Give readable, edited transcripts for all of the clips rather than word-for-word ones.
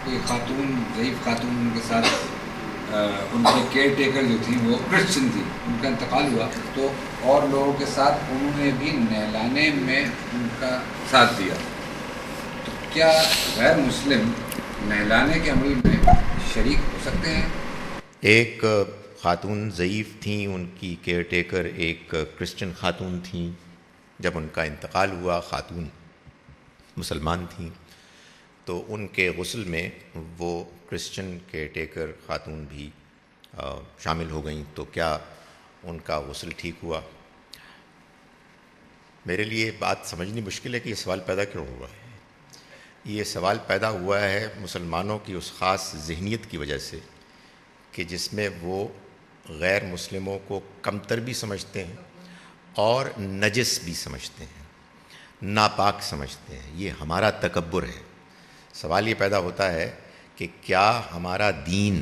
کوئی خاتون ضعیف خاتون ان کے ساتھ ان کی کیئر ٹیکر جو تھیں وہ کرسچن تھی، ان کا انتقال ہوا تو اور لوگوں کے ساتھ انہوں نے بھی نہلانے میں ان کا ساتھ دیا، تو کیا غیر مسلم نہلانے کے عمل میں شریک ہو سکتے ہیں؟ ایک خاتون ضعیف تھیں، ان کی کیئر ٹیکر ایک کرسچن خاتون تھیں. جب ان کا انتقال ہوا، خاتون مسلمان تھیں، تو ان کے غسل میں وہ کرسچن کیئر ٹیکر خاتون بھی شامل ہو گئیں. تو کیا ان کا غسل ٹھیک ہوا؟ میرے لیے بات سمجھنی مشکل ہے کہ یہ سوال پیدا کیوں ہوا ہے. یہ سوال پیدا ہوا ہے مسلمانوں کی اس خاص ذہنیت کی وجہ سے کہ جس میں وہ غیر مسلموں کو کمتر بھی سمجھتے ہیں اور نجس بھی سمجھتے ہیں، ناپاک سمجھتے ہیں. یہ ہمارا تکبر ہے. سوال یہ پیدا ہوتا ہے کہ کیا ہمارا دین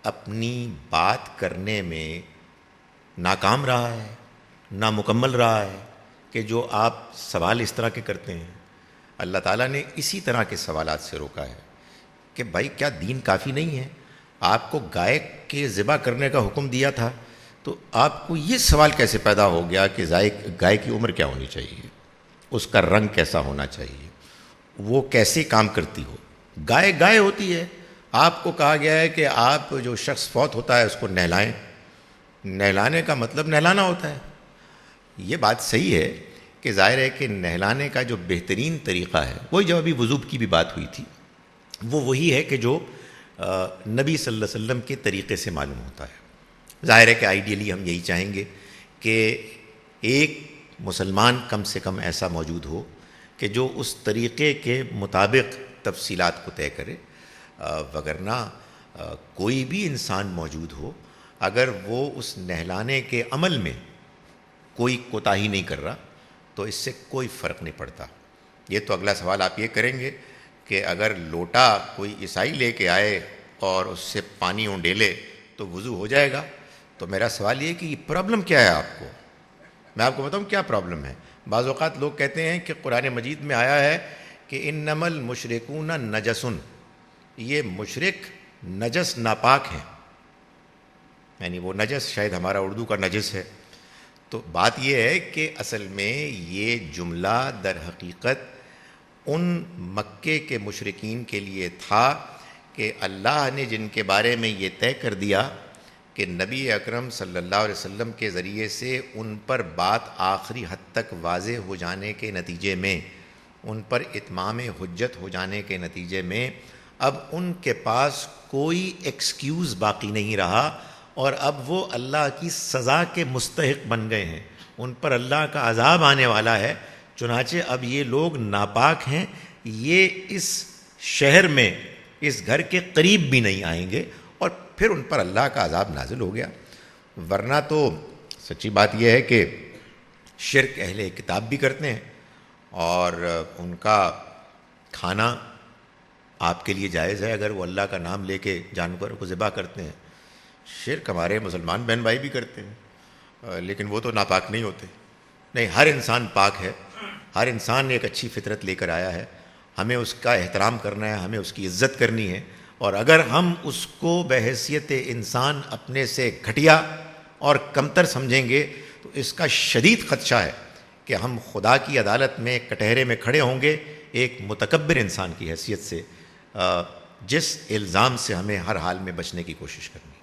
اپنی بات کرنے میں ناکام رہا ہے، نامکمل رہا ہے کہ جو آپ سوال اس طرح کے کرتے ہیں؟ اللہ تعالیٰ نے اسی طرح کے سوالات سے روکا ہے کہ بھائی کیا دین کافی نہیں ہے؟ آپ کو گائے کے ذبح کرنے کا حکم دیا تھا، تو آپ کو یہ سوال کیسے پیدا ہو گیا کہ گائے کی عمر کیا ہونی چاہیے، اس کا رنگ کیسا ہونا چاہیے، وہ کیسے کام کرتی ہو؟ گائے گائے ہوتی ہے. آپ کو کہا گیا ہے کہ آپ جو شخص فوت ہوتا ہے اس کو نہلائیں. نہلانے کا مطلب نہلانا ہوتا ہے. یہ بات صحیح ہے کہ ظاہر ہے کہ نہلانے کا جو بہترین طریقہ ہے، وہی جو ابھی وضو کی بھی بات ہوئی تھی، وہ وہی ہے کہ جو نبی صلی اللہ علیہ وسلم کے طریقے سے معلوم ہوتا ہے. ظاہر ہے کہ آئیڈیلی ہم یہی چاہیں گے کہ ایک مسلمان کم سے کم ایسا موجود ہو کہ جو اس طریقے کے مطابق تفصیلات کو طے کرے، وگرنہ کوئی بھی انسان موجود ہو، اگر وہ اس نہلانے کے عمل میں کوئی کوتاہی نہیں کر رہا تو اس سے کوئی فرق نہیں پڑتا. یہ تو اگلا سوال آپ یہ کریں گے کہ اگر لوٹا کوئی عیسائی لے کے آئے اور اس سے پانی اونڈیلے تو وضو ہو جائے گا. تو میرا سوال یہ کہ یہ پرابلم کیا ہے آپ کو؟ میں آپ کو بتاؤں کیا پرابلم ہے. بعض اوقات لوگ کہتے ہیں کہ قرآن مجید میں آیا ہے کہ انما المشرکون نجسن، یہ مشرک نجس ناپاک ہیں، یعنی وہ نجس شاید ہمارا اردو کا نجس ہے. تو بات یہ ہے کہ اصل میں یہ جملہ در حقیقت ان مکے کے مشرکین کے لیے تھا کہ اللہ نے جن کے بارے میں یہ طے کر دیا کہ نبی اکرم صلی اللہ علیہ وسلم کے ذریعے سے ان پر بات آخری حد تک واضح ہو جانے کے نتیجے میں، ان پر اتمام حجت ہو جانے کے نتیجے میں اب ان کے پاس کوئی ایکسکیوز باقی نہیں رہا، اور اب وہ اللہ کی سزا کے مستحق بن گئے ہیں. ان پر اللہ کا عذاب آنے والا ہے. چنانچہ اب یہ لوگ ناپاک ہیں، یہ اس شہر میں اس گھر کے قریب بھی نہیں آئیں گے، اور پھر ان پر اللہ کا عذاب نازل ہو گیا. ورنہ تو سچی بات یہ ہے کہ شرک اہل کتاب بھی کرتے ہیں، اور ان کا کھانا آپ کے لیے جائز ہے اگر وہ اللہ کا نام لے کے جانور کو ذبح کرتے ہیں. شرک ہمارے مسلمان بہن بھائی بھی کرتے ہیں، لیکن وہ تو ناپاک نہیں ہوتے. نہیں، ہر انسان پاک ہے، ہر انسان ایک اچھی فطرت لے کر آیا ہے. ہمیں اس کا احترام کرنا ہے، ہمیں اس کی عزت کرنی ہے، اور اگر ہم اس کو بحیثیت انسان اپنے سے گھٹیا اور کمتر سمجھیں گے تو اس کا شدید خدشہ ہے کہ ہم خدا کی عدالت میں کٹہرے میں کھڑے ہوں گے ایک متکبر انسان کی حیثیت سے، جس الزام سے ہمیں ہر حال میں بچنے کی کوشش کرنی ہے.